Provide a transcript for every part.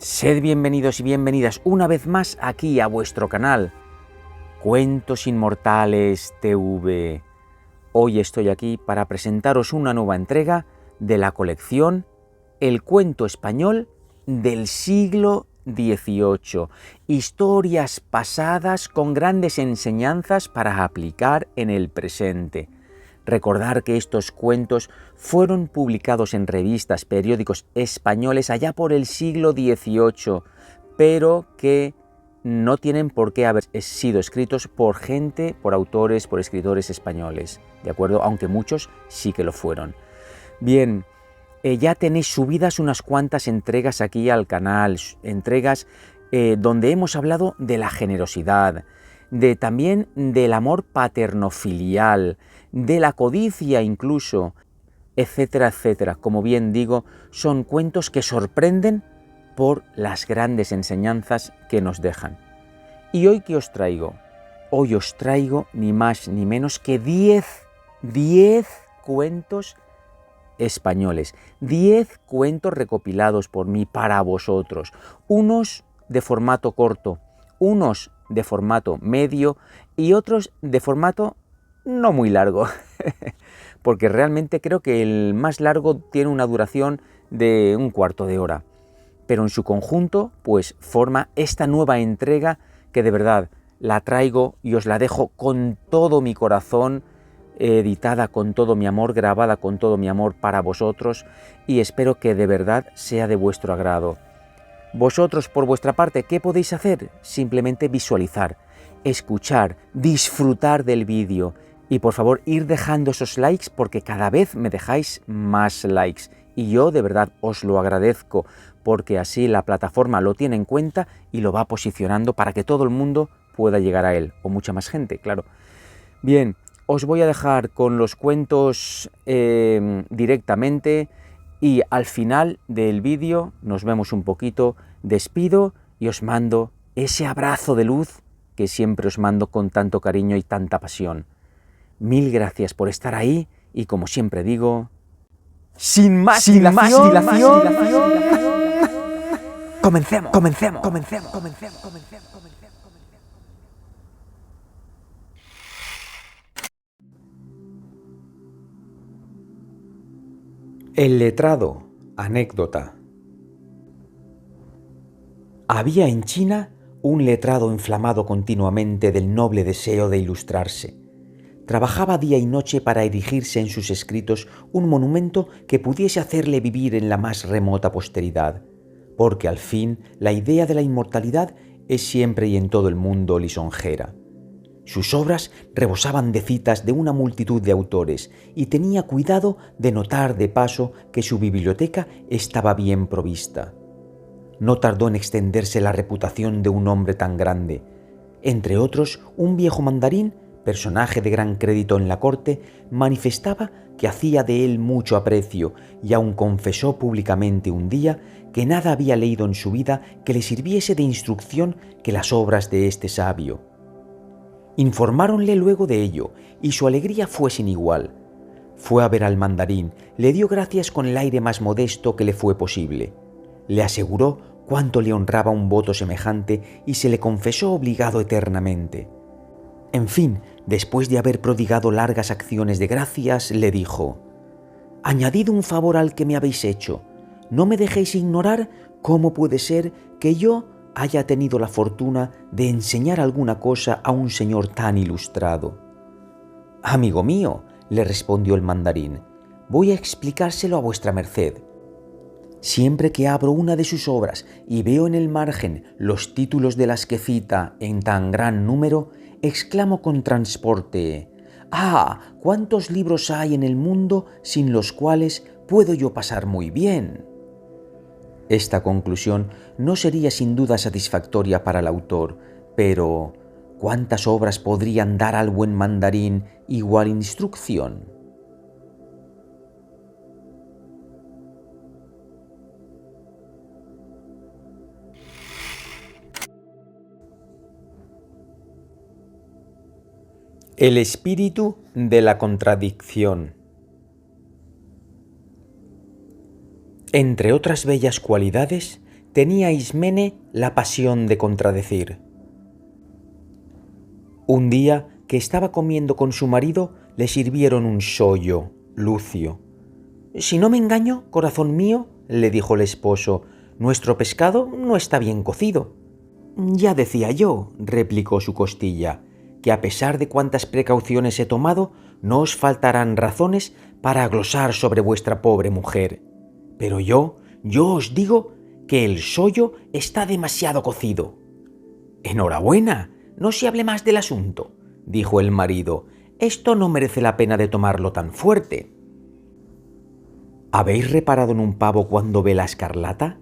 Sed bienvenidos y bienvenidas una vez más aquí a vuestro canal, Cuentos Inmortales TV. Hoy estoy aquí para presentaros una nueva entrega de la colección El cuento español del siglo XVIII. Historias pasadas con grandes enseñanzas para aplicar en el presente. Recordar que estos cuentos fueron publicados en revistas, periódicos españoles allá por el siglo XVIII, pero que no tienen por qué haber sido escritos por gente, por autores, por escritores españoles, ¿de acuerdo? Aunque muchos sí que lo fueron. Bien, ya tenéis subidas unas cuantas entregas aquí al canal, entregas donde hemos hablado de la generosidad, también del amor paterno-filial, de la codicia incluso, etcétera, etcétera. Como bien digo, son cuentos que sorprenden por las grandes enseñanzas que nos dejan. ¿Y hoy qué os traigo? Hoy os traigo ni más ni menos que 10 cuentos españoles, 10 cuentos recopilados por mí para vosotros, unos de formato corto, unos de formato medio y otros de formato no muy largo, porque realmente creo que el más largo tiene una duración de un cuarto de hora, pero en su conjunto pues forma esta nueva entrega que de verdad la traigo y os la dejo con todo mi corazón, editada con todo mi amor, grabada con todo mi amor para vosotros, y espero que de verdad sea de vuestro agrado. Vosotros, por vuestra parte, ¿qué podéis hacer? Simplemente visualizar, escuchar, disfrutar del vídeo y por favor ir dejando esos likes porque cada vez me dejáis más likes y yo de verdad os lo agradezco porque así la plataforma lo tiene en cuenta y lo va posicionando para que todo el mundo pueda llegar a él, o mucha más gente, claro. Bien, os voy a dejar con los cuentos directamente y al final del vídeo nos vemos un poquito, despido y os mando ese abrazo de luz que siempre os mando con tanto cariño y tanta pasión. Mil gracias por estar ahí y como siempre digo, sin más dilación, comencemos. El letrado, anécdota. Había en China un letrado inflamado continuamente del noble deseo de ilustrarse. Trabajaba día y noche para erigirse en sus escritos un monumento que pudiese hacerle vivir en la más remota posteridad, porque al fin la idea de la inmortalidad es siempre y en todo el mundo lisonjera. Sus obras rebosaban de citas de una multitud de autores y tenía cuidado de notar de paso que su biblioteca estaba bien provista. No tardó en extenderse la reputación de un hombre tan grande. Entre otros, un viejo mandarín, personaje de gran crédito en la corte, manifestaba que hacía de él mucho aprecio y aun confesó públicamente un día que nada había leído en su vida que le sirviese de instrucción que las obras de este sabio. Informáronle luego de ello, y su alegría fue sin igual. Fue a ver al mandarín, le dio gracias con el aire más modesto que le fue posible. Le aseguró cuánto le honraba un voto semejante y se le confesó obligado eternamente. En fin, después de haber prodigado largas acciones de gracias, le dijo: «Añadid un favor al que me habéis hecho. No me dejéis ignorar cómo puede ser que yo haya tenido la fortuna de enseñar alguna cosa a un señor tan ilustrado». «Amigo mío», le respondió el mandarín, «voy a explicárselo a vuestra merced. Siempre que abro una de sus obras y veo en el margen los títulos de las que cita en tan gran número, exclamo con transporte: «¡Ah! ¿Cuántos libros hay en el mundo sin los cuales puedo yo pasar muy bien?». Esta conclusión no sería sin duda satisfactoria para el autor, pero ¿cuántas obras podrían dar al buen mandarín igual instrucción? El espíritu de la contradicción. Entre otras bellas cualidades, tenía Ismene la pasión de contradecir. Un día que estaba comiendo con su marido, le sirvieron un sollo, Lucio. «Si no me engaño, corazón mío», le dijo el esposo, «nuestro pescado no está bien cocido». «Ya decía yo», replicó su costilla, «que a pesar de cuantas precauciones he tomado, no os faltarán razones para glosar sobre vuestra pobre mujer. Pero yo os digo que el sollo está demasiado cocido». «Enhorabuena, no se hable más del asunto», dijo el marido. «Esto no merece la pena de tomarlo tan fuerte». ¿Habéis reparado en un pavo cuando ve la escarlata?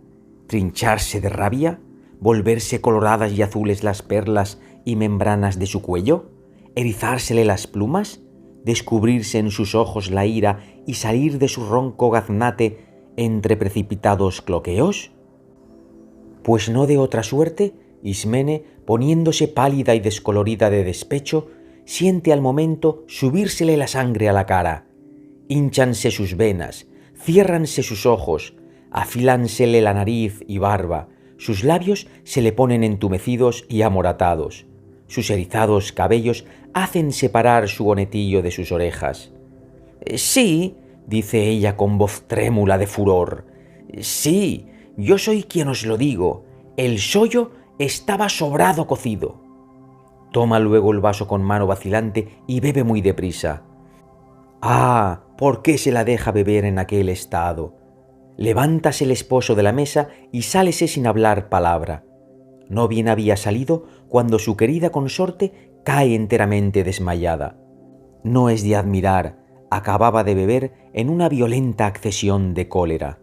¿Trincharse de rabia? ¿Volverse coloradas y azules las perlas y membranas de su cuello? ¿Erizársele las plumas? ¿Descubrirse en sus ojos la ira y salir de su ronco gaznate entre precipitados cloqueos? Pues no de otra suerte, Ismene, poniéndose pálida y descolorida de despecho, siente al momento subírsele la sangre a la cara. Hínchanse sus venas, ciérranse sus ojos, afílansele la nariz y barba, sus labios se le ponen entumecidos y amoratados, sus erizados cabellos hacen separar su bonetillo de sus orejas. «Sí», dice ella con voz trémula de furor, «sí, yo soy quien os lo digo, el sollo estaba sobrado cocido». Toma luego el vaso con mano vacilante y bebe muy deprisa. «Ah, ¿por qué se la deja beber en aquel estado?». Levántase el esposo de la mesa y sálese sin hablar palabra. No bien había salido cuando su querida consorte cae enteramente desmayada. No es de admirar, acababa de beber en una violenta accesión de cólera.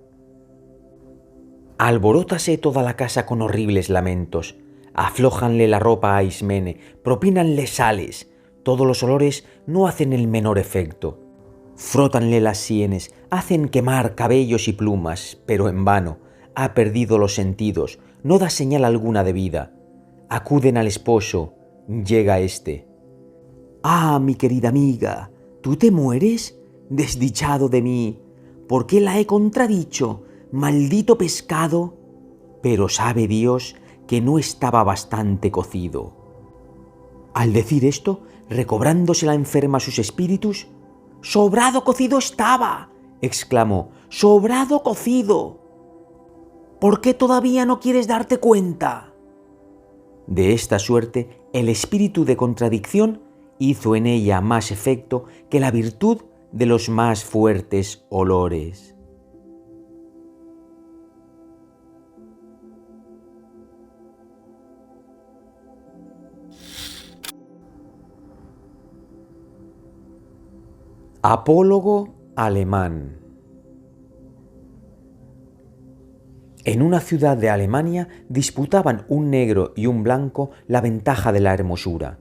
Alborótase toda la casa con horribles lamentos. Aflójanle la ropa a Ismene, propínanle sales. Todos los olores no hacen el menor efecto. Frótanle las sienes, hacen quemar cabellos y plumas, pero en vano. Ha perdido los sentidos, no da señal alguna de vida. Acuden al esposo, llega éste. «Ah, mi querida amiga, ¿tú te mueres? Desdichado de mí, ¿por qué la he contradicho? Maldito pescado». Pero sabe Dios que no estaba bastante cocido. Al decir esto, recobrándose la enferma sus espíritus, «¡Sobrado cocido estaba!», exclamó, «¡sobrado cocido! ¿Por qué todavía no quieres darte cuenta?». De esta suerte, el espíritu de contradicción hizo en ella más efecto que la virtud de los más fuertes olores. Apólogo alemán. En una ciudad de Alemania disputaban un negro y un blanco la ventaja de la hermosura.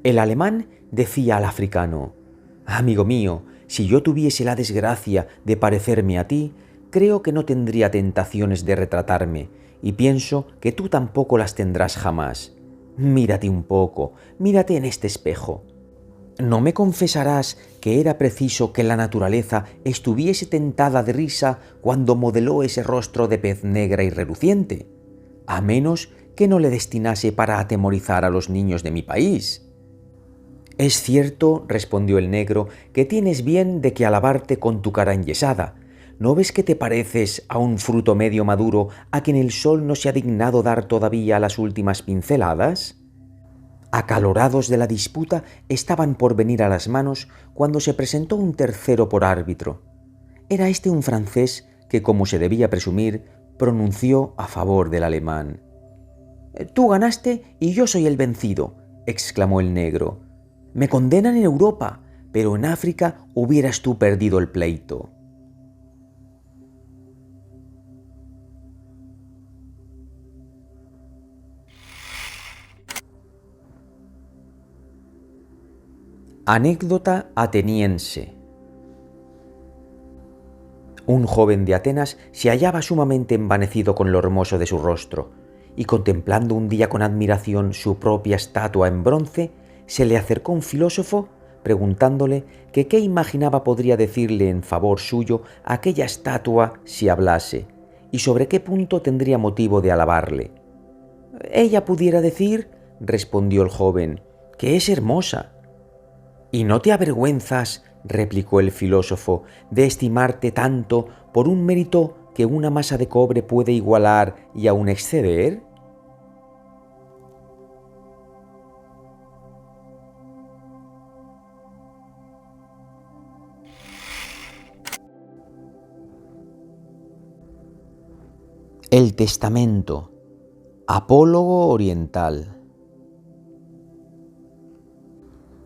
El alemán decía al africano: «Amigo mío, si yo tuviese la desgracia de parecerme a ti, creo que no tendría tentaciones de retratarme, y pienso que tú tampoco las tendrás jamás. Mírate un poco, mírate en este espejo. ¿No me confesarás que era preciso que la naturaleza estuviese tentada de risa cuando modeló ese rostro de pez negra y reluciente? A menos que no le destinase para atemorizar a los niños de mi país». «Es cierto», respondió el negro, «que tienes bien de que alabarte con tu cara enyesada. ¿No ves que te pareces a un fruto medio maduro a quien el sol no se ha dignado dar todavía las últimas pinceladas?». Acalorados de la disputa, estaban por venir a las manos cuando se presentó un tercero por árbitro. Era este un francés que, como se debía presumir, pronunció a favor del alemán. «Tú ganaste y yo soy el vencido», exclamó el negro. «Me condenan en Europa, pero en África hubieras tú perdido el pleito». Anécdota ateniense. Un joven de Atenas se hallaba sumamente envanecido con lo hermoso de su rostro, y contemplando un día con admiración su propia estatua en bronce, se le acercó un filósofo preguntándole que qué imaginaba podría decirle en favor suyo aquella estatua si hablase, y sobre qué punto tendría motivo de alabarle. Ella pudiera decir, respondió el joven, que es hermosa. ¿Y no te avergüenzas, replicó el filósofo, de estimarte tanto por un mérito que una masa de cobre puede igualar y aún exceder? El testamento. Apólogo oriental.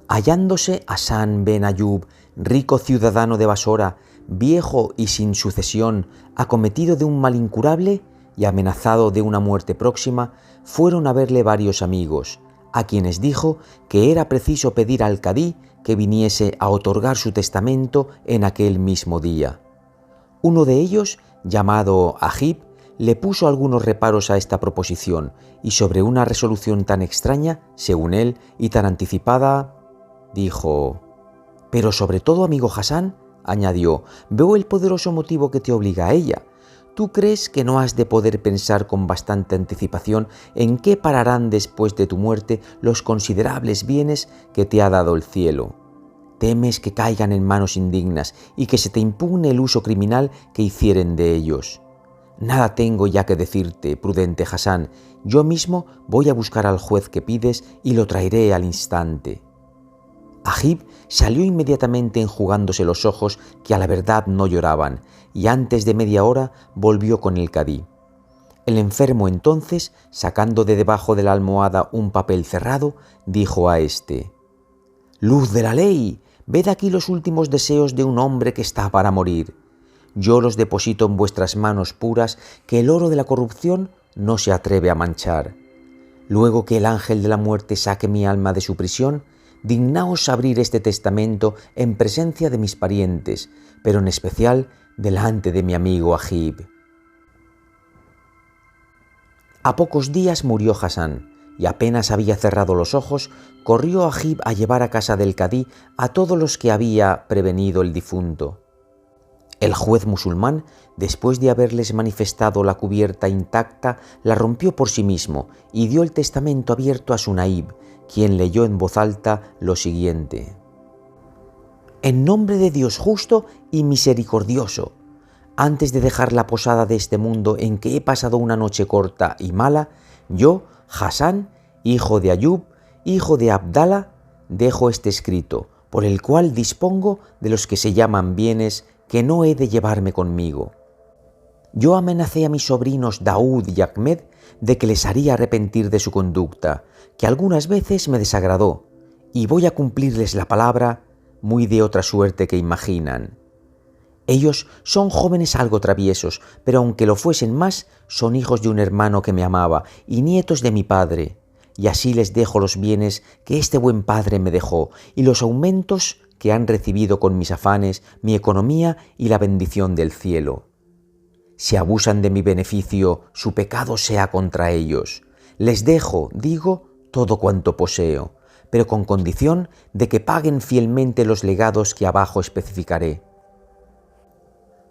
Hallándose Hasán ben Ayub, rico ciudadano de Basora, viejo y sin sucesión, acometido de un mal incurable y amenazado de una muerte próxima, fueron a verle varios amigos, a quienes dijo que era preciso pedir al cadí que viniese a otorgar su testamento en aquel mismo día. Uno de ellos, llamado Agib, le puso algunos reparos a esta proposición, y sobre una resolución tan extraña, según él, y tan anticipada, dijo: «Pero sobre todo, amigo Hasán», añadió, «veo el poderoso motivo que te obliga a ella. ¿Tú crees que no has de poder pensar con bastante anticipación en qué pararán después de tu muerte los considerables bienes que te ha dado el cielo? Temes que caigan en manos indignas y que se te impugne el uso criminal que hicieren de ellos. Nada tengo ya que decirte, prudente Hasán. Yo mismo voy a buscar al juez que pides y lo traeré al instante». Agib salió inmediatamente enjugándose los ojos, que a la verdad no lloraban, y antes de media hora volvió con el cadí. El enfermo entonces, sacando de debajo de la almohada un papel cerrado, dijo a éste: «Luz de la ley, ved aquí los últimos deseos de un hombre que está para morir. Yo los deposito en vuestras manos puras, que el oro de la corrupción no se atreve a manchar. Luego que el ángel de la muerte saque mi alma de su prisión, dignaos abrir este testamento en presencia de mis parientes, pero en especial delante de mi amigo Agib». A pocos días murió Hasán, y apenas había cerrado los ojos, corrió Agib a llevar a casa del cadí a todos los que había prevenido el difunto. El juez musulmán, después de haberles manifestado la cubierta intacta, la rompió por sí mismo y dio el testamento abierto a su naib, quien leyó en voz alta lo siguiente: «En nombre de Dios justo y misericordioso, antes de dejar la posada de este mundo en que he pasado una noche corta y mala, yo, Hasán, hijo de Ayub, hijo de Abdala, dejo este escrito, por el cual dispongo de los que se llaman bienes que no he de llevarme conmigo. Yo amenacé a mis sobrinos Daud y Ahmed de que les haría arrepentir de su conducta, que algunas veces me desagradó, y voy a cumplirles la palabra muy de otra suerte que imaginan. Ellos son jóvenes algo traviesos, pero aunque lo fuesen más, son hijos de un hermano que me amaba y nietos de mi padre, y así les dejo los bienes que este buen padre me dejó y los aumentos que han recibido con mis afanes, mi economía y la bendición del cielo. Si abusan de mi beneficio, su pecado sea contra ellos. Les dejo, digo, todo cuanto poseo, pero con condición de que paguen fielmente los legados que abajo especificaré.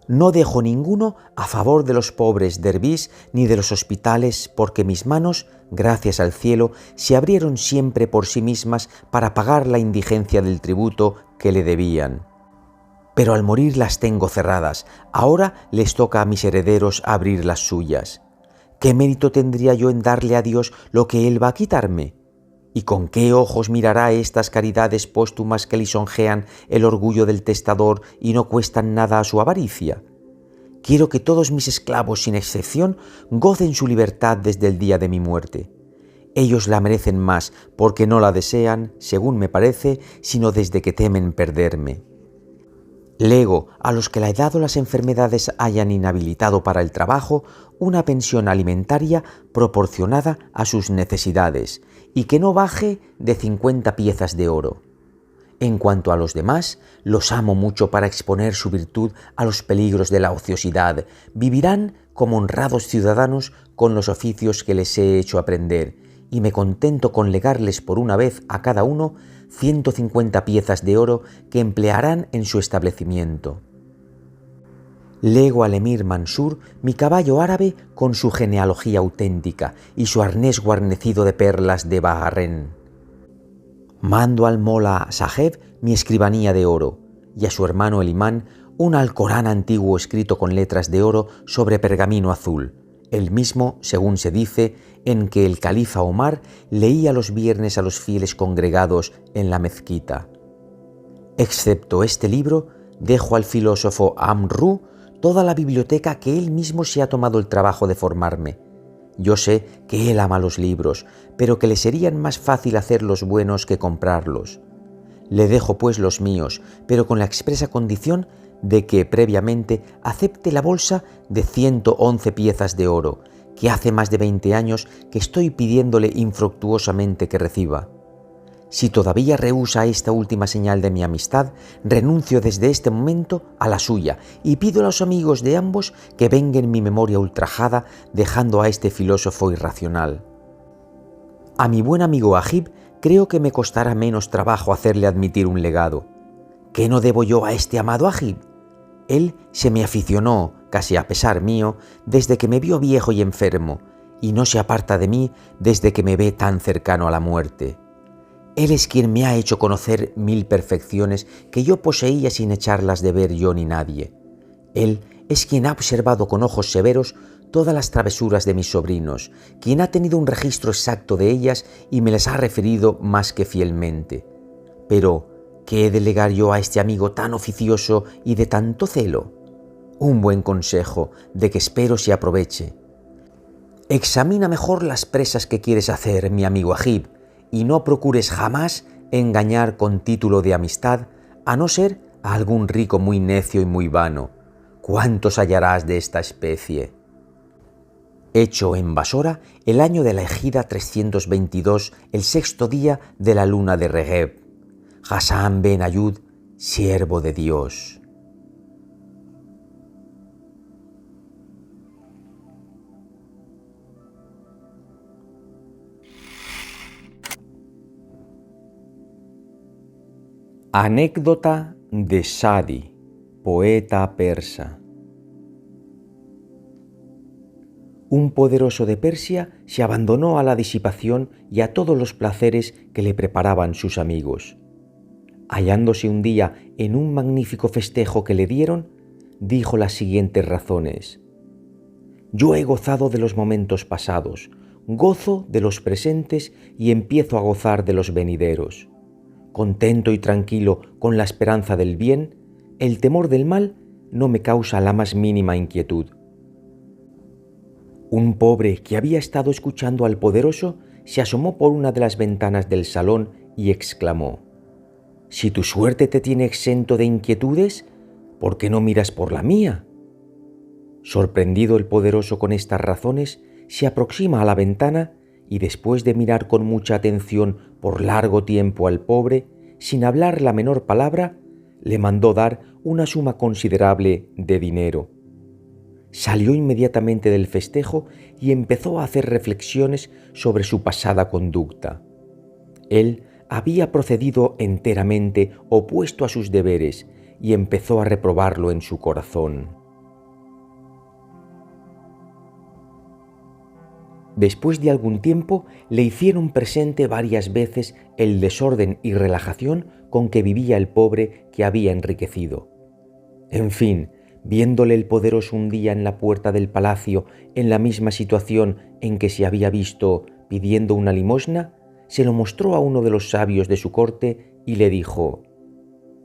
No dejo ninguno a favor de los pobres dervís ni de los hospitales, porque mis manos, gracias al cielo, se abrieron siempre por sí mismas para pagar la indigencia del tributo que le debían. Pero al morir las tengo cerradas, ahora les toca a mis herederos abrir las suyas. ¿Qué mérito tendría yo en darle a Dios lo que Él va a quitarme? ¿Y con qué ojos mirará estas caridades póstumas que lisonjean el orgullo del testador y no cuestan nada a su avaricia? Quiero que todos mis esclavos, sin excepción, gocen su libertad desde el día de mi muerte. Ellos la merecen más porque no la desean, según me parece, sino desde que temen perderme. Lego a los que la edad o las enfermedades hayan inhabilitado para el trabajo una pensión alimentaria proporcionada a sus necesidades y que no baje de 50 piezas de oro. En cuanto a los demás, los amo mucho para exponer su virtud a los peligros de la ociosidad. Vivirán como honrados ciudadanos con los oficios que les he hecho aprender, y me contento con legarles por una vez a cada uno 150 piezas de oro que emplearán en su establecimiento. Lego al emir Mansur mi caballo árabe con su genealogía auténtica y su arnés guarnecido de perlas de Bahrein. Mando al Mola Saheb mi escribanía de oro y a su hermano el imán un Alcorán antiguo escrito con letras de oro sobre pergamino azul, el mismo, según se dice, en que el califa Omar leía los viernes a los fieles congregados en la mezquita. Excepto este libro, dejo al filósofo Amru toda la biblioteca que él mismo se ha tomado el trabajo de formarme. Yo sé que él ama los libros, pero que le serían más fácil hacerlos buenos que comprarlos. Le dejo pues los míos, pero con la expresa condición de que previamente acepte la bolsa de 111 piezas de oro, que hace más de 20 años que estoy pidiéndole infructuosamente que reciba. Si todavía rehúsa esta última señal de mi amistad, renuncio desde este momento a la suya y pido a los amigos de ambos que venguen mi memoria ultrajada, dejando a este filósofo irracional. A mi buen amigo Agib creo que me costará menos trabajo hacerle admitir un legado. ¿Qué no debo yo a este amado Agib? Él se me aficionó, casi a pesar mío, desde que me vio viejo y enfermo, y no se aparta de mí desde que me ve tan cercano a la muerte. Él es quien me ha hecho conocer 1000 perfecciones que yo poseía sin echarlas de ver yo ni nadie. Él es quien ha observado con ojos severos todas las travesuras de mis sobrinos, quien ha tenido un registro exacto de ellas y me las ha referido más que fielmente. Pero, ¿qué he de legar yo a este amigo tan oficioso y de tanto celo? Un buen consejo, de que espero se aproveche. Examina mejor las presas que quieres hacer, mi amigo Agib, y no procures jamás engañar con título de amistad, a no ser a algún rico muy necio y muy vano. ¿Cuántos hallarás de esta especie? Hecho en Basora, el año de la ejida 322, el 6º día de la luna de Regeb. Hassan ben Ayud, siervo de Dios. Anécdota de Sadi, poeta persa. Un poderoso de Persia se abandonó a la disipación y a todos los placeres que le preparaban sus amigos. Hallándose un día en un magnífico festejo que le dieron, dijo las siguientes razones: «Yo he gozado de los momentos pasados, gozo de los presentes y empiezo a gozar de los venideros. Contento y tranquilo con la esperanza del bien, el temor del mal no me causa la más mínima inquietud». Un pobre que había estado escuchando al poderoso se asomó por una de las ventanas del salón y exclamó: «Si tu suerte te tiene exento de inquietudes, ¿por qué no miras por la mía?». Sorprendido el poderoso con estas razones, se aproxima a la ventana y después de mirar con mucha atención por largo tiempo al pobre, sin hablar la menor palabra, le mandó dar una suma considerable de dinero. Salió inmediatamente del festejo y empezó a hacer reflexiones sobre su pasada conducta. Él había procedido enteramente opuesto a sus deberes y empezó a reprobarlo en su corazón. Después de algún tiempo le hicieron presente varias veces el desorden y relajación con que vivía el pobre que había enriquecido. En fin, viéndole el poderoso un día en la puerta del palacio en la misma situación en que se había visto pidiendo una limosna, se lo mostró a uno de los sabios de su corte y le dijo: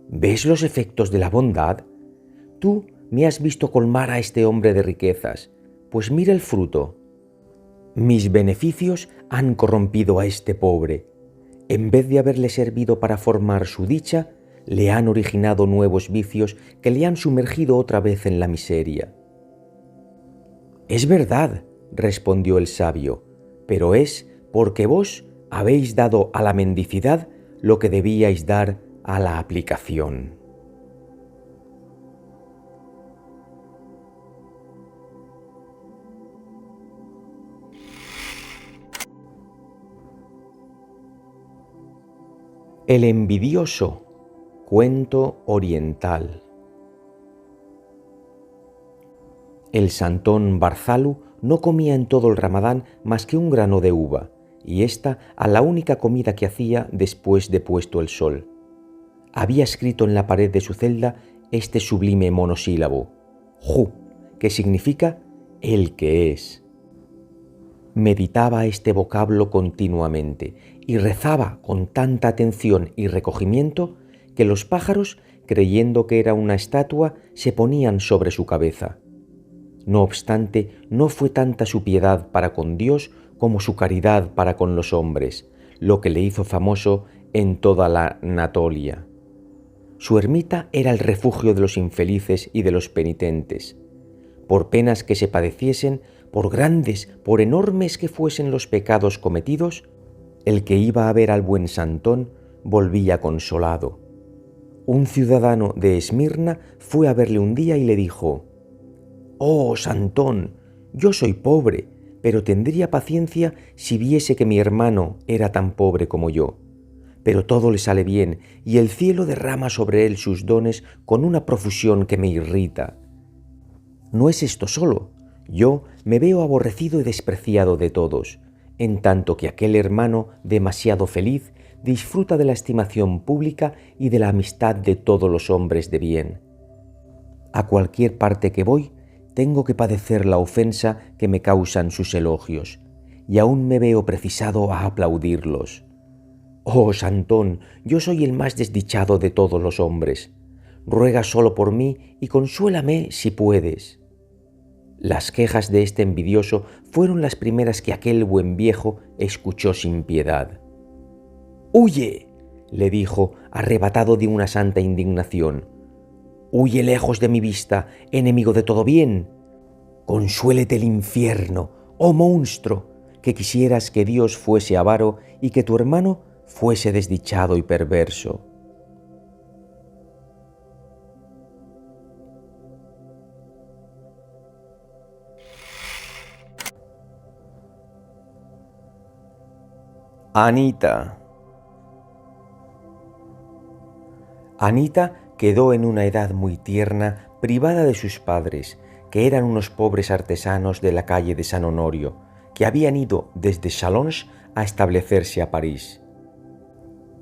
«¿Ves los efectos de la bondad? Tú me has visto colmar a este hombre de riquezas, pues mira el fruto. Mis beneficios han corrompido a este pobre. En vez de haberle servido para formar su dicha, le han originado nuevos vicios que le han sumergido otra vez en la miseria». «Es verdad», respondió el sabio, «pero es porque vos habéis dado a la mendicidad lo que debíais dar a la aplicación». El envidioso, cuento oriental. El santón Barzalu no comía en todo el Ramadán más que un grano de uva, y esta a la única comida que hacía después de puesto el sol. Había escrito en la pared de su celda este sublime monosílabo, Hu, que significa el que es. Meditaba este vocablo continuamente y rezaba con tanta atención y recogimiento que los pájaros, creyendo que era una estatua, se ponían sobre su cabeza. No obstante, no fue tanta su piedad para con Dios como su caridad para con los hombres, lo que le hizo famoso en toda la Anatolia. Su ermita era el refugio de los infelices y de los penitentes. Por penas que se padeciesen, por grandes, por enormes que fuesen los pecados cometidos, el que iba a ver al buen Santón volvía consolado. Un ciudadano de Esmirna fue a verle un día y le dijo: «Oh, Santón, yo soy pobre, pero tendría paciencia si viese que mi hermano era tan pobre como yo. Pero todo le sale bien y el cielo derrama sobre él sus dones con una profusión que me irrita. No es esto solo, yo me veo aborrecido y despreciado de todos, en tanto que aquel hermano demasiado feliz disfruta de la estimación pública y de la amistad de todos los hombres de bien. A cualquier parte que voy, tengo que padecer la ofensa que me causan sus elogios, y aún me veo precisado a aplaudirlos. Oh, Santón, yo soy el más desdichado de todos los hombres. Ruega solo por mí y consuélame si puedes». Las quejas de este envidioso fueron las primeras que aquel buen viejo escuchó sin piedad. «Huye», le dijo, arrebatado de una santa indignación. «Huye lejos de mi vista, enemigo de todo bien. Consuélete el infierno, oh monstruo, que quisieras que Dios fuese avaro y que tu hermano fuese desdichado y perverso». Anita. Anita quedó en una edad muy tierna privada de sus padres, que eran unos pobres artesanos de la calle de San Honorio, que habían ido desde Chalons a establecerse a París.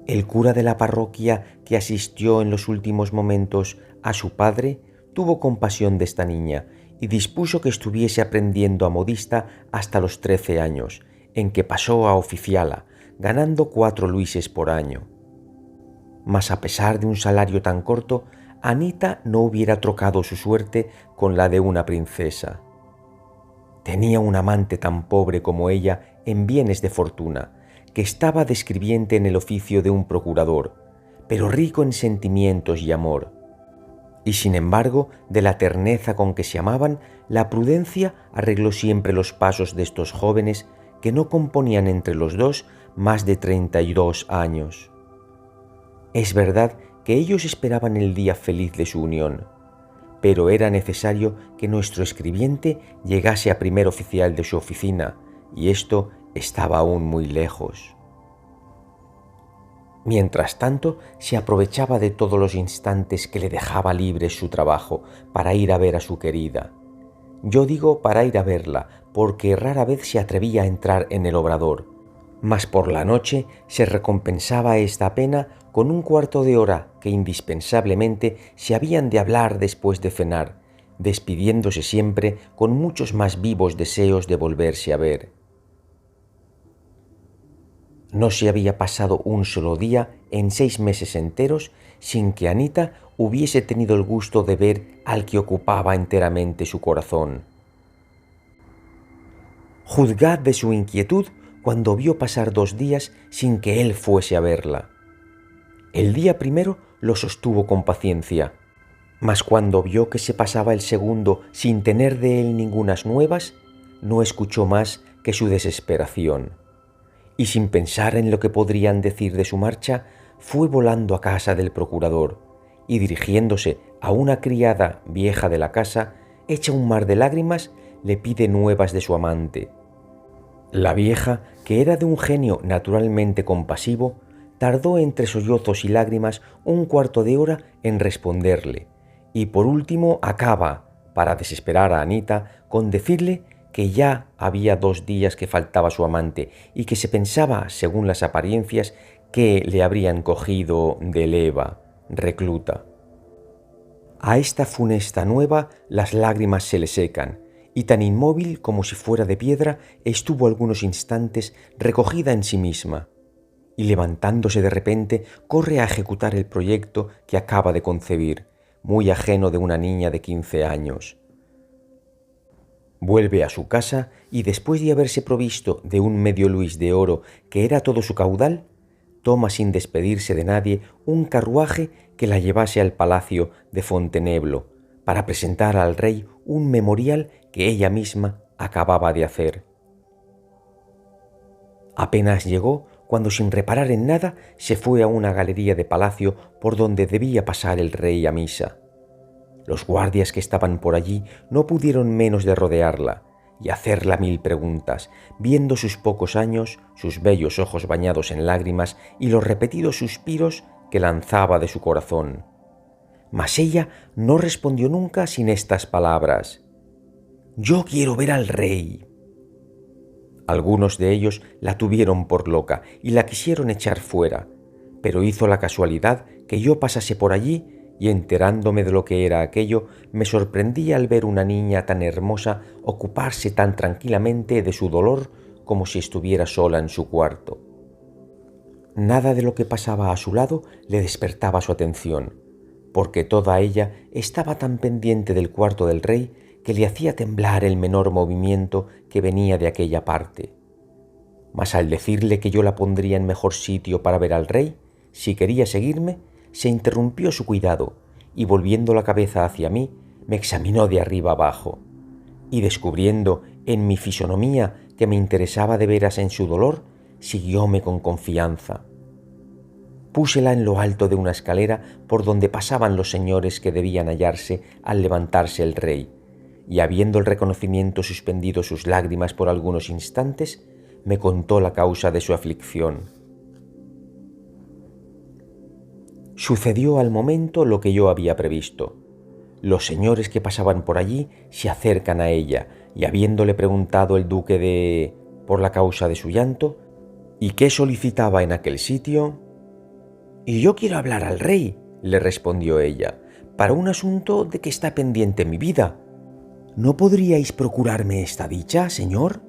El cura de la parroquia, que asistió en los últimos momentos a su padre, tuvo compasión de esta niña y dispuso que estuviese aprendiendo a modista hasta los 13 años, en que pasó a oficiala, ganando 4 luises por año. Mas a pesar de un salario tan corto, Anita no hubiera trocado su suerte con la de una princesa. Tenía un amante tan pobre como ella en bienes de fortuna, que estaba de escribiente en el oficio de un procurador, pero rico en sentimientos y amor. Y sin embargo, de la terneza con que se amaban, la prudencia arregló siempre los pasos de estos jóvenes que no componían entre los dos más de 32 años. Es verdad que ellos esperaban el día feliz de su unión, pero era necesario que nuestro escribiente llegase a primer oficial de su oficina, y esto estaba aún muy lejos. Mientras tanto, se aprovechaba de todos los instantes que le dejaba libre su trabajo para ir a ver a su querida. Yo digo para ir a verla, porque rara vez se atrevía a entrar en el obrador, mas por la noche se recompensaba esta pena con un cuarto de hora que indispensablemente se habían de hablar después de cenar, despidiéndose siempre con muchos más vivos deseos de volverse a ver. No se había pasado un solo día en 6 meses enteros sin que Anita hubiese tenido el gusto de ver al que ocupaba enteramente su corazón. Juzgad de su inquietud cuando vio pasar 2 días sin que él fuese a verla. El día primero lo sostuvo con paciencia, mas cuando vio que se pasaba el segundo sin tener de él ningunas nuevas, no escuchó más que su desesperación, y sin pensar en lo que podrían decir de su marcha, fue volando a casa del procurador, y dirigiéndose a una criada vieja de la casa, hecha un mar de lágrimas, le pide nuevas de su amante. La vieja, que era de un genio naturalmente compasivo, tardó entre sollozos y lágrimas un cuarto de hora en responderle, y por último acaba, para desesperar a Anita con decirle que ya había 2 días que faltaba su amante y que se pensaba, según las apariencias, que le habrían cogido de leva, recluta. A esta funesta nueva las lágrimas se le secan, y tan inmóvil como si fuera de piedra estuvo algunos instantes recogida en sí misma, y levantándose de repente corre a ejecutar el proyecto que acaba de concebir, muy ajeno de una niña de 15 años. Vuelve a su casa y después de haberse provisto de un medio luis de oro que era todo su caudal, toma sin despedirse de nadie un carruaje que la llevase al palacio de Fonteneblo para presentar al rey un memorial que ella misma acababa de hacer. Apenas llegó cuando sin reparar en nada se fue a una galería de palacio por donde debía pasar el rey a misa. Los guardias que estaban por allí no pudieron menos de rodearla y hacerla 1000 preguntas, viendo sus pocos años, sus bellos ojos bañados en lágrimas y los repetidos suspiros que lanzaba de su corazón. Mas ella no respondió nunca sin estas palabras: «Yo quiero ver al rey». Algunos de ellos la tuvieron por loca y la quisieron echar fuera, pero hizo la casualidad que yo pasase por allí y enterándome de lo que era aquello, me sorprendí al ver una niña tan hermosa ocuparse tan tranquilamente de su dolor como si estuviera sola en su cuarto. Nada de lo que pasaba a su lado le despertaba su atención, porque toda ella estaba tan pendiente del cuarto del rey que le hacía temblar el menor movimiento que venía de aquella parte. Mas al decirle que yo la pondría en mejor sitio para ver al rey, si quería seguirme, se interrumpió su cuidado y volviendo la cabeza hacia mí, me examinó de arriba abajo, y descubriendo en mi fisonomía que me interesaba de veras en su dolor, siguióme con confianza. Púsela en lo alto de una escalera por donde pasaban los señores que debían hallarse al levantarse el rey, y habiendo el reconocimiento suspendido sus lágrimas por algunos instantes, me contó la causa de su aflicción. Sucedió al momento lo que yo había previsto. Los señores que pasaban por allí se acercan a ella, y habiéndole preguntado el duque por la causa de su llanto, y qué solicitaba en aquel sitio, «Y yo quiero hablar al rey», le respondió ella, «para un asunto de que está pendiente mi vida. ¿No podríais procurarme esta dicha, señor?»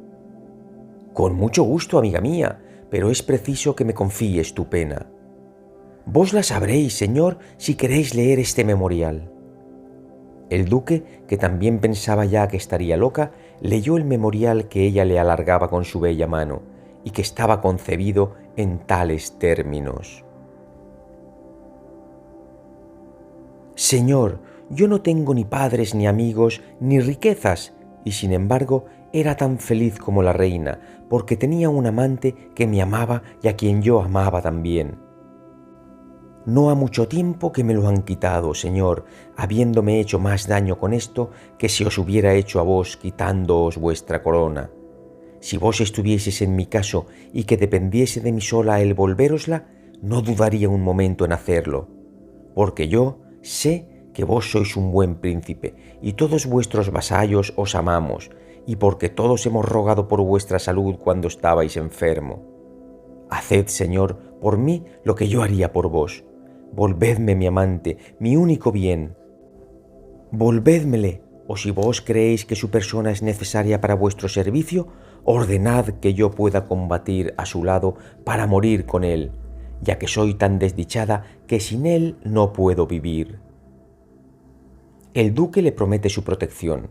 «Con mucho gusto, amiga mía, pero es preciso que me confíes tu pena». «Vos la sabréis, señor, si queréis leer este memorial». El duque, que también pensaba ya que estaría loca, leyó el memorial que ella le alargaba con su bella mano y que estaba concebido en tales términos: «Señor, yo no tengo ni padres ni amigos ni riquezas, y sin embargo era tan feliz como la reina, porque tenía un amante que me amaba y a quien yo amaba también. No ha mucho tiempo que me lo han quitado, señor, habiéndome hecho más daño con esto que si os hubiera hecho a vos quitándoos vuestra corona. Si vos estuvieseis en mi caso y que dependiese de mí sola el volvérosla, no dudaría un momento en hacerlo, porque yo sé que vos sois un buen príncipe y todos vuestros vasallos os amamos, y porque todos hemos rogado por vuestra salud cuando estabais enfermo. Haced, señor, por mí lo que yo haría por vos. Volvedme mi amante, mi único bien. Volvédmele, o si vos creéis que su persona es necesaria para vuestro servicio, ordenad que yo pueda combatir a su lado para morir con él, ya que soy tan desdichada que sin él no puedo vivir». El duque le promete su protección,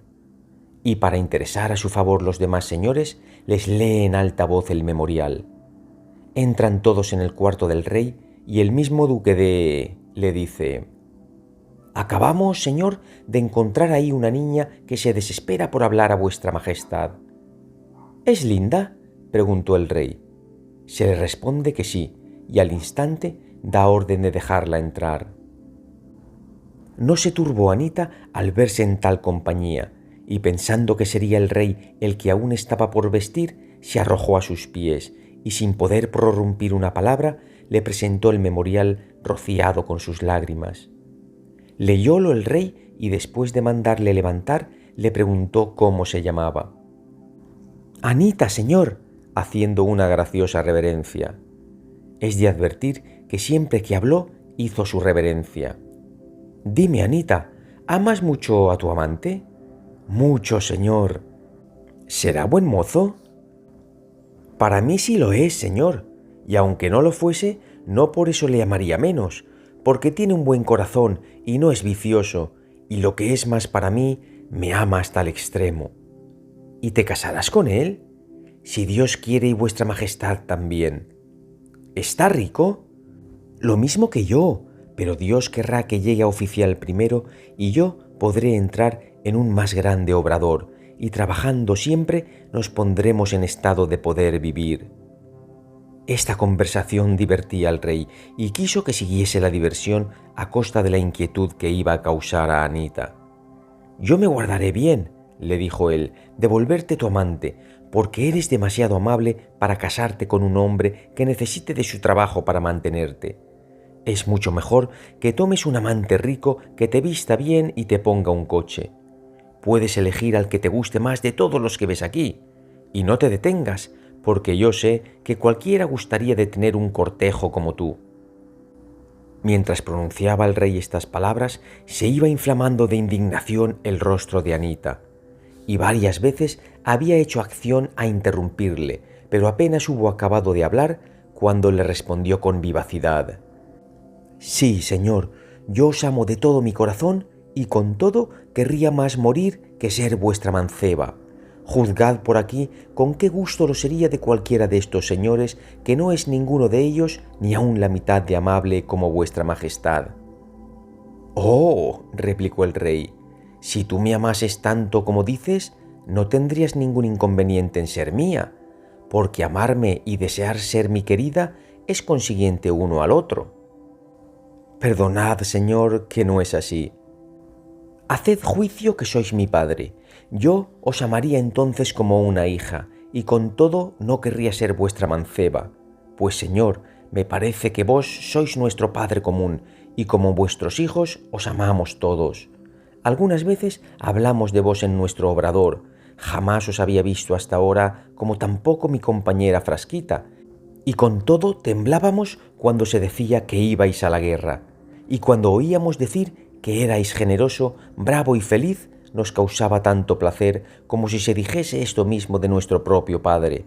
y para interesar a su favor los demás señores, les lee en alta voz el memorial. Entran todos en el cuarto del rey, y el mismo duque le dice: «Acabamos, señor, de encontrar ahí una niña que se desespera por hablar a vuestra majestad». «¿Es linda?», preguntó el rey. Se le responde que sí, y al instante da orden de dejarla entrar. No se turbó Anita al verse en tal compañía, y pensando que sería el rey el que aún estaba por vestir, se arrojó a sus pies, y sin poder prorrumpir una palabra, le presentó el memorial rociado con sus lágrimas. Leyólo el rey y después de mandarle levantar, le preguntó cómo se llamaba. «Anita, señor», haciendo una graciosa reverencia. Es de advertir que siempre que habló hizo su reverencia. «Dime, Anita, ¿amas mucho a tu amante?» «Mucho, señor». «¿Será buen mozo?» «Para mí sí lo es, señor, y aunque no lo fuese, no por eso le amaría menos, porque tiene un buen corazón y no es vicioso, y lo que es más para mí, me ama hasta el extremo». «¿Y te casarás con él?» «Si Dios quiere y vuestra majestad también». «¿Está rico?» «Lo mismo que yo, pero Dios querrá que llegue a oficial primero y yo podré entrar en un más grande obrador, y trabajando siempre nos pondremos en estado de poder vivir». Esta conversación divertía al rey y quiso que siguiese la diversión a costa de la inquietud que iba a causar a Anita. «Yo me guardaré bien», le dijo él, «de volverte tu amante, porque eres demasiado amable para casarte con un hombre que necesite de su trabajo para mantenerte. Es mucho mejor que tomes un amante rico que te vista bien y te ponga un coche. Puedes elegir al que te guste más de todos los que ves aquí, y no te detengas, porque yo sé que cualquiera gustaría de tener un cortejo como tú». Mientras pronunciaba el rey estas palabras, se iba inflamando de indignación el rostro de Anita, y varias veces había hecho acción a interrumpirle, pero apenas hubo acabado de hablar cuando le respondió con vivacidad: «Sí, señor, yo os amo de todo mi corazón y con todo querría más morir que ser vuestra manceba. Juzgad por aquí con qué gusto lo sería de cualquiera de estos señores, que no es ninguno de ellos ni aun la mitad de amable como vuestra majestad». «Oh», replicó el rey, «si tú me amases tanto como dices, no tendrías ningún inconveniente en ser mía, porque amarme y desear ser mi querida es consiguiente uno al otro». «Perdonad, señor, que no es así. Haced juicio que sois mi padre. Yo os amaría entonces como una hija, y con todo no querría ser vuestra manceba. Pues, señor, me parece que vos sois nuestro padre común, y como vuestros hijos os amamos todos. Algunas veces hablamos de vos en nuestro obrador. Jamás os había visto hasta ahora, como tampoco mi compañera Frasquita, y con todo temblábamos cuando se decía que ibais a la guerra, y cuando oíamos decir que erais generoso, bravo y feliz, nos causaba tanto placer como si se dijese esto mismo de nuestro propio padre.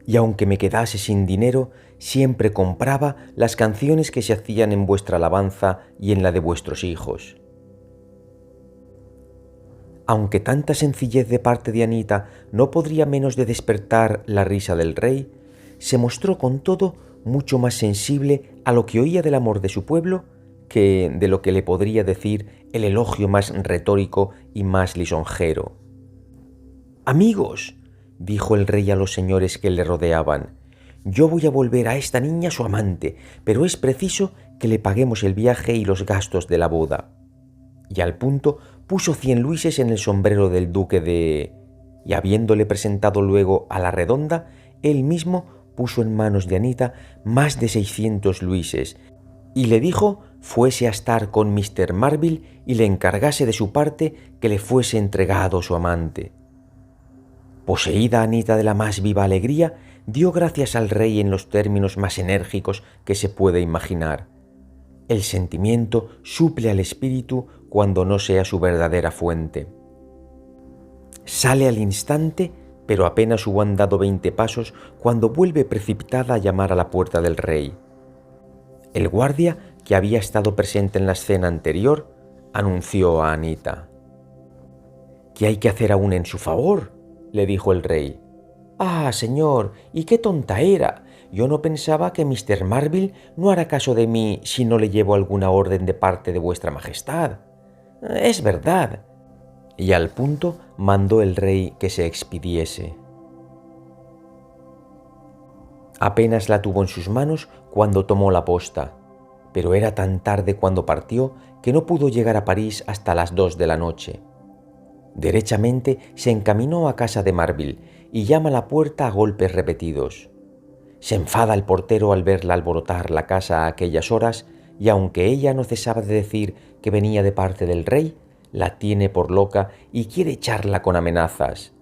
Y aunque me quedase sin dinero, siempre compraba las canciones que se hacían en vuestra alabanza y en la de vuestros hijos». Aunque tanta sencillez de parte de Anita no podría menos de despertar la risa del rey, se mostró con todo mucho más sensible a lo que oía del amor de su pueblo que de lo que le podría decir el elogio más retórico y más lisonjero. «Amigos», dijo el rey a los señores que le rodeaban, «yo voy a volver a esta niña su amante, pero es preciso que le paguemos el viaje y los gastos de la boda». Y al punto puso 100 luises en el sombrero del duque de... y habiéndole presentado luego a la redonda, él mismo puso en manos de Anita más de 600 luises, y le dijo fuese a estar con Mr. Marville y le encargase de su parte que le fuese entregado su amante. Poseída Anita de la más viva alegría, dio gracias al rey en los términos más enérgicos que se puede imaginar. El sentimiento suple al espíritu cuando no sea su verdadera fuente. Sale al instante, pero apenas hubo andado 20 pasos cuando vuelve precipitada a llamar a la puerta del rey. El guardia, que había estado presente en la escena anterior, anunció a Anita. «¿Qué hay que hacer aún en su favor?», le dijo el rey. «Ah, señor, y qué tonta era. Yo no pensaba que Mr. Marville no hará caso de mí si no le llevo alguna orden de parte de vuestra majestad. Es verdad». Y al punto mandó el rey que se expidiese. Apenas la tuvo en sus manos cuando tomó la posta, pero era tan tarde cuando partió que no pudo llegar a París hasta las 2 de la noche. Derechamente se encaminó a casa de Marville y llama a la puerta a golpes repetidos. Se enfada el portero al verla alborotar la casa a aquellas horas, y aunque ella no cesaba de decir que venía de parte del rey, la tiene por loca y quiere echarla con amenazas.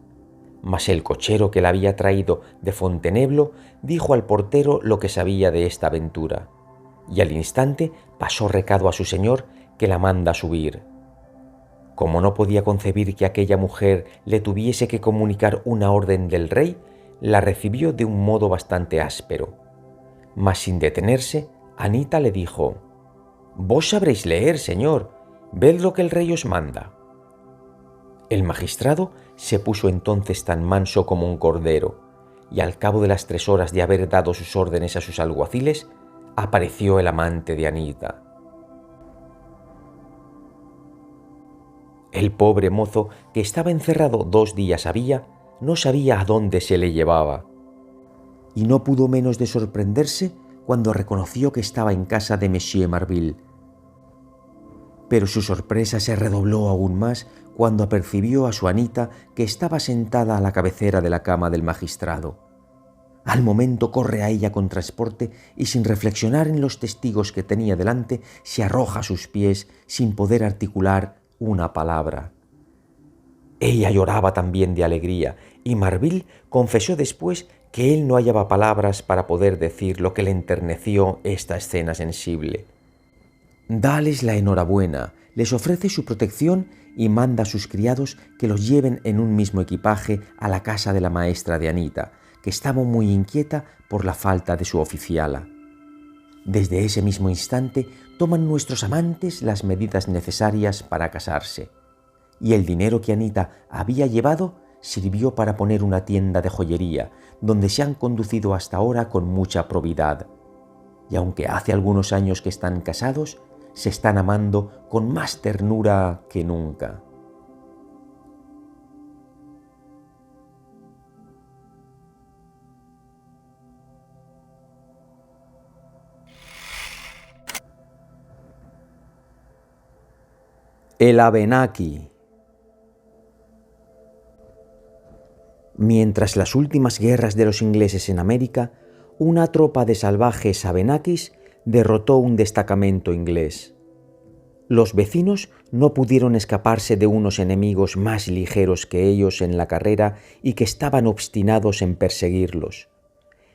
Mas el cochero que la había traído de Fonteneblo dijo al portero lo que sabía de esta aventura, y al instante pasó recado a su señor que la manda subir. Como no podía concebir que aquella mujer le tuviese que comunicar una orden del rey, la recibió de un modo bastante áspero. Mas sin detenerse, Anita le dijo: «Vos sabréis leer, señor, ved lo que el rey os manda». El magistrado se puso entonces tan manso como un cordero, y al cabo de las 3 horas de haber dado sus órdenes a sus alguaciles, apareció el amante de Anita. El pobre mozo, que estaba encerrado 2 días había, no sabía a dónde se le llevaba, y no pudo menos de sorprenderse cuando reconoció que estaba en casa de Monsieur Marville. Pero su sorpresa se redobló aún más cuando apercibió a su Anita, que estaba sentada a la cabecera de la cama del magistrado. Al momento corre a ella con transporte y, sin reflexionar en los testigos que tenía delante, se arroja a sus pies sin poder articular una palabra. Ella lloraba también de alegría, y Marville confesó después que él no hallaba palabras para poder decir lo que le enterneció esta escena sensible. Dales la enhorabuena, les ofrece su protección y manda a sus criados que los lleven en un mismo equipaje a la casa de la maestra de Anita, que estaba muy inquieta por la falta de su oficiala. Desde ese mismo instante toman nuestros amantes las medidas necesarias para casarse, y el dinero que Anita había llevado sirvió para poner una tienda de joyería, donde se han conducido hasta ahora con mucha probidad. Y aunque hace algunos años que están casados, se están amando con más ternura que nunca. El Abenaki. Mientras las últimas guerras de los ingleses en América, una tropa de salvajes Abenakis derrotó un destacamento inglés. Los vecinos no pudieron escaparse de unos enemigos más ligeros que ellos en la carrera y que estaban obstinados en perseguirlos.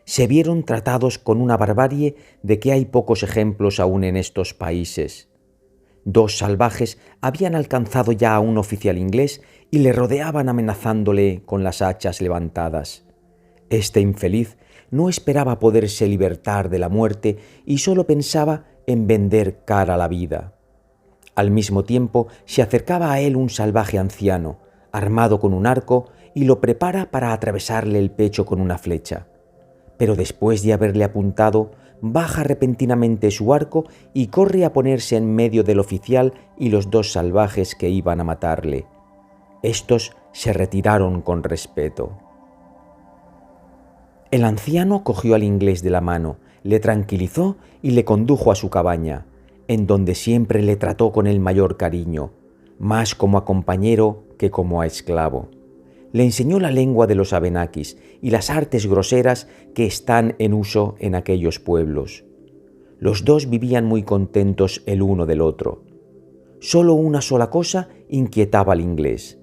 Se vieron tratados con una barbarie de que hay pocos ejemplos aún en estos países. 2 salvajes habían alcanzado ya a un oficial inglés y le rodeaban amenazándole con las hachas levantadas. Este infeliz no esperaba poderse libertar de la muerte y solo pensaba en vender cara a la vida. Al mismo tiempo se acercaba a él un salvaje anciano, armado con un arco, y lo prepara para atravesarle el pecho con una flecha. Pero después de haberle apuntado, baja repentinamente su arco y corre a ponerse en medio del oficial y los 2 salvajes que iban a matarle. Estos se retiraron con respeto. El anciano cogió al inglés de la mano, le tranquilizó y le condujo a su cabaña, en donde siempre le trató con el mayor cariño, más como a compañero que como a esclavo. Le enseñó la lengua de los Abenakis y las artes groseras que están en uso en aquellos pueblos. Los 2 vivían muy contentos el uno del otro. Solo una sola cosa inquietaba al inglés.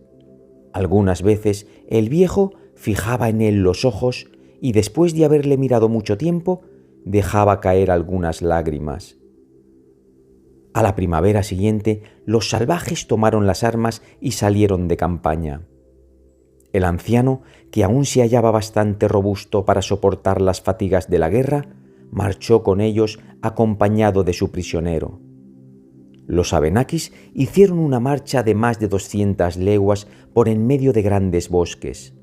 Algunas veces el viejo fijaba en él los ojos y, después de haberle mirado mucho tiempo, dejaba caer algunas lágrimas. A la primavera siguiente, los salvajes tomaron las armas y salieron de campaña. El anciano, que aún se hallaba bastante robusto para soportar las fatigas de la guerra, marchó con ellos acompañado de su prisionero. Los Abenakis hicieron una marcha de más de 200 leguas por en medio de grandes bosques.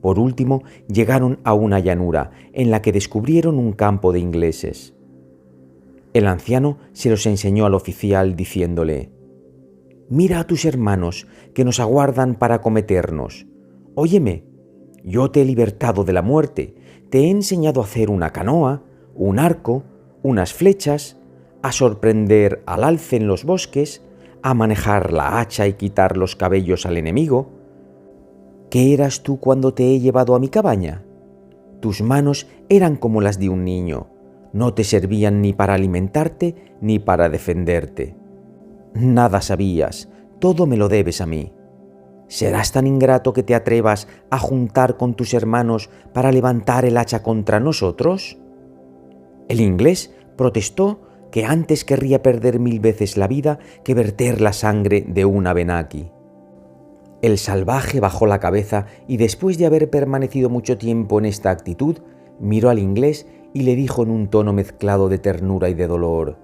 Por último, llegaron a una llanura, en la que descubrieron un campo de ingleses. El anciano se los enseñó al oficial diciéndole: «Mira a tus hermanos, que nos aguardan para acometernos. Óyeme, yo te he libertado de la muerte, te he enseñado a hacer una canoa, un arco, unas flechas, a sorprender al alce en los bosques, a manejar la hacha y quitar los cabellos al enemigo. ¿Qué eras tú cuando te he llevado a mi cabaña? Tus manos eran como las de un niño, no te servían ni para alimentarte ni para defenderte. Nada sabías, todo me lo debes a mí. ¿Serás tan ingrato que te atrevas a juntar con tus hermanos para levantar el hacha contra nosotros? El inglés protestó que antes querría perder 1000 veces la vida que verter la sangre de un Abenaki. El salvaje bajó la cabeza y después de haber permanecido mucho tiempo en esta actitud, miró al inglés y le dijo en un tono mezclado de ternura y de dolor: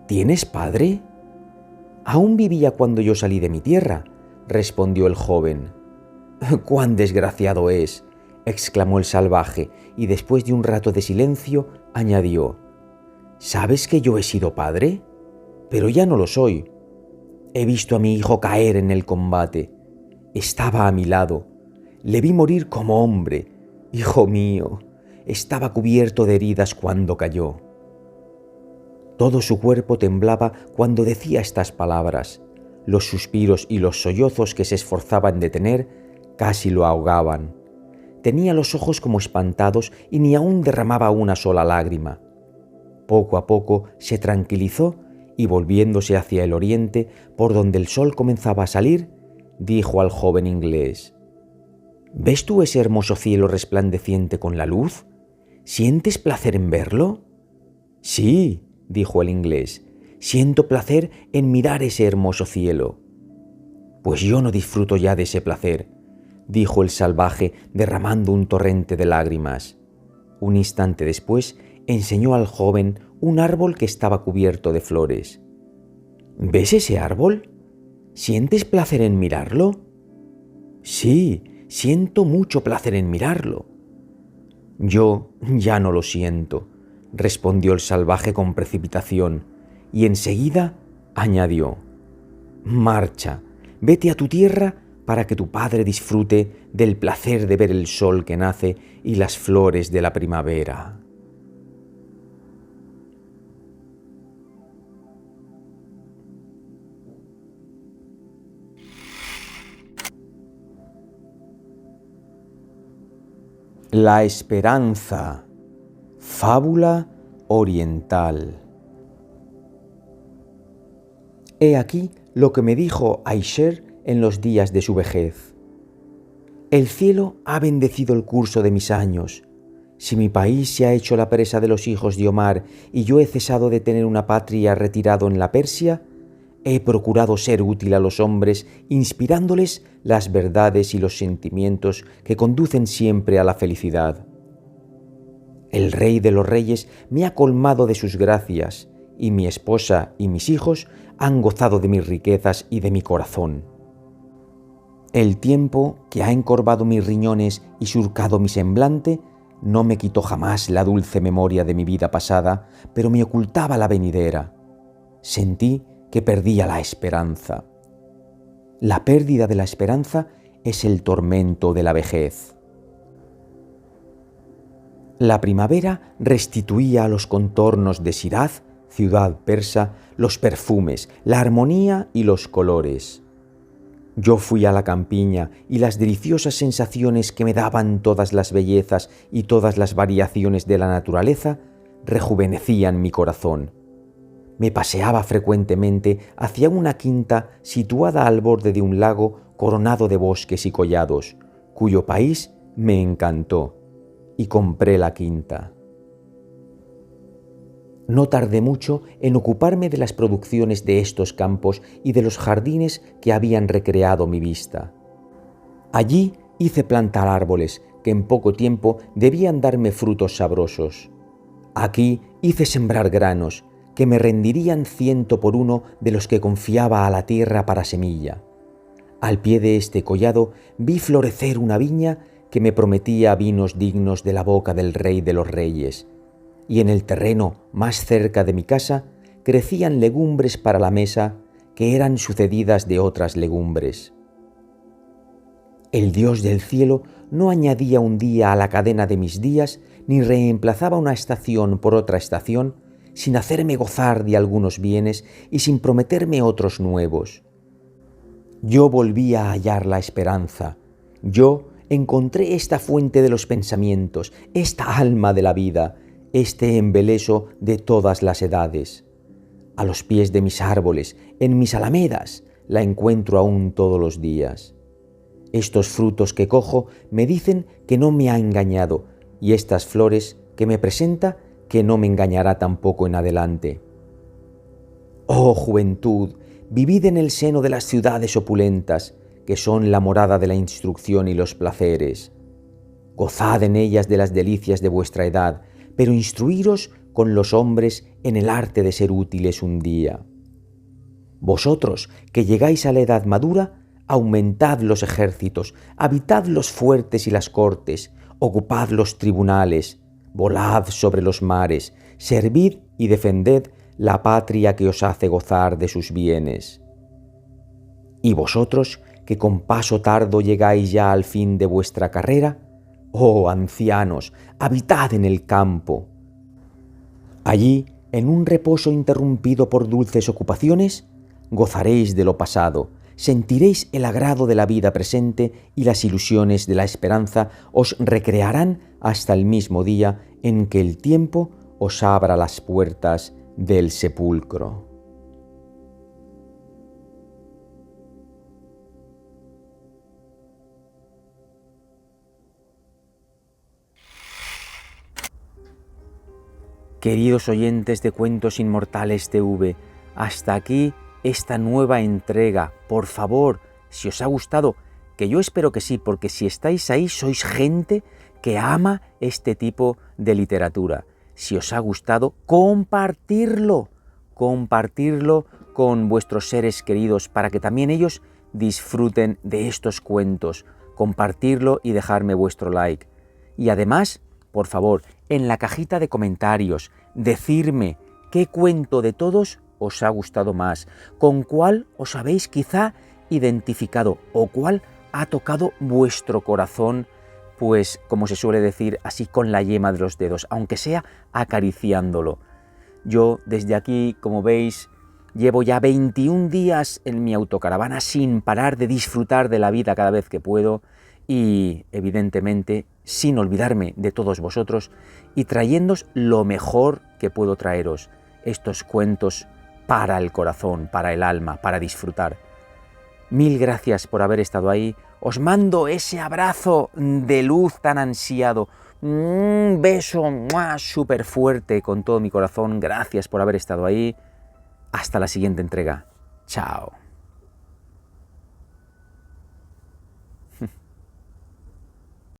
¿Tienes padre? Aún vivía cuando yo salí de mi tierra, respondió el joven. ¡Cuán desgraciado es!, exclamó el salvaje, y después de un rato de silencio añadió: ¿Sabes que yo he sido padre? Pero ya no lo soy. He visto a mi hijo caer en el combate. Estaba a mi lado. Le vi morir como hombre. Hijo mío, estaba cubierto de heridas cuando cayó. Todo su cuerpo temblaba cuando decía estas palabras. Los suspiros y los sollozos que se esforzaba en detener casi lo ahogaban. Tenía los ojos como espantados y ni aún derramaba una sola lágrima. Poco a poco se tranquilizó y, volviéndose hacia el oriente, por donde el sol comenzaba a salir, dijo al joven inglés: ¿Ves tú ese hermoso cielo resplandeciente con la luz? ¿Sientes placer en verlo? Sí, dijo el inglés, siento placer en mirar ese hermoso cielo. Pues yo no disfruto ya de ese placer, dijo el salvaje, derramando un torrente de lágrimas. Un instante después enseñó al joven un árbol que estaba cubierto de flores. ¿Ves ese árbol? ¿Sientes placer en mirarlo? Sí, siento mucho placer en mirarlo. Yo ya no lo siento, respondió el salvaje con precipitación, y enseguida añadió: Marcha, vete a tu tierra para que tu padre disfrute del placer de ver el sol que nace y las flores de la primavera. La esperanza. Fábula oriental. He aquí lo que me dijo Aisher en los días de su vejez. El cielo ha bendecido el curso de mis años. Si mi país se ha hecho la presa de los hijos de Omar y yo he cesado de tener una patria retirado en la Persia, he procurado ser útil a los hombres, inspirándoles las verdades y los sentimientos que conducen siempre a la felicidad. El Rey de los Reyes me ha colmado de sus gracias, y mi esposa y mis hijos han gozado de mis riquezas y de mi corazón. El tiempo que ha encorvado mis riñones y surcado mi semblante no me quitó jamás la dulce memoria de mi vida pasada, pero me ocultaba la venidera. Sentí que perdía la esperanza. La pérdida de la esperanza es el tormento de la vejez. La primavera restituía a los contornos de Shiraz, ciudad persa, los perfumes, la armonía y los colores. Yo fui a la campiña y las deliciosas sensaciones que me daban todas las bellezas y todas las variaciones de la naturaleza rejuvenecían mi corazón. Me paseaba frecuentemente hacia una quinta situada al borde de un lago coronado de bosques y collados, cuyo país me encantó, y compré la quinta. No tardé mucho en ocuparme de las producciones de estos campos y de los jardines que habían recreado mi vista. Allí hice plantar árboles que en poco tiempo debían darme frutos sabrosos. Aquí hice sembrar granos que me rendirían 100 por 1 de los que confiaba a la tierra para semilla. Al pie de este collado vi florecer una viña que me prometía vinos dignos de la boca del Rey de los Reyes, y en el terreno más cerca de mi casa crecían legumbres para la mesa que eran sucedidas de otras legumbres. El Dios del cielo no añadía un día a la cadena de mis días, ni reemplazaba una estación por otra estación, sin hacerme gozar de algunos bienes y sin prometerme otros nuevos. Yo volví a hallar la esperanza. Yo encontré esta fuente de los pensamientos, esta alma de la vida, este embeleso de todas las edades. A los pies de mis árboles, en mis alamedas, la encuentro aún todos los días. Estos frutos que cojo me dicen que no me ha engañado, y estas flores que me presenta que no me engañará tampoco en adelante. Oh juventud, vivid en el seno de las ciudades opulentas, que son la morada de la instrucción y los placeres. Gozad en ellas de las delicias de vuestra edad, pero instruíros con los hombres en el arte de ser útiles un día. Vosotros, que llegáis a la edad madura, aumentad los ejércitos, habitad los fuertes y las cortes, ocupad los tribunales, volad sobre los mares, servid y defended la patria que os hace gozar de sus bienes. Y vosotros, que con paso tardo llegáis ya al fin de vuestra carrera, oh ancianos, habitad en el campo. Allí, en un reposo interrumpido por dulces ocupaciones, gozaréis de lo pasado, sentiréis el agrado de la vida presente y las ilusiones de la esperanza os recrearán hasta el mismo día en que el tiempo os abra las puertas del sepulcro. Queridos oyentes de Cuentos Inmortales TV, hasta aquí esta nueva entrega. Por favor, si os ha gustado, que yo espero que sí, porque si estáis ahí sois gente que ama este tipo de literatura. Si os ha gustado, compartirlo con vuestros seres queridos para que también ellos disfruten de estos cuentos. Compartirlo y dejarme vuestro like. Y además, por favor, en la cajita de comentarios, decirme qué cuento de todos os ha gustado más, con cuál os habéis quizá identificado o cuál ha tocado vuestro corazón, pues como se suele decir, así con la yema de los dedos, aunque sea acariciándolo. Yo desde aquí, como veis, llevo ya 21 días en mi autocaravana sin parar de disfrutar de la vida cada vez que puedo y, evidentemente, sin olvidarme de todos vosotros y trayéndoos lo mejor que puedo traeros, estos cuentos para el corazón, para el alma, para disfrutar. Mil gracias por haber estado ahí. Os mando ese abrazo de luz tan ansiado. Un beso súper fuerte con todo mi corazón. Gracias por haber estado ahí. Hasta la siguiente entrega. Chao.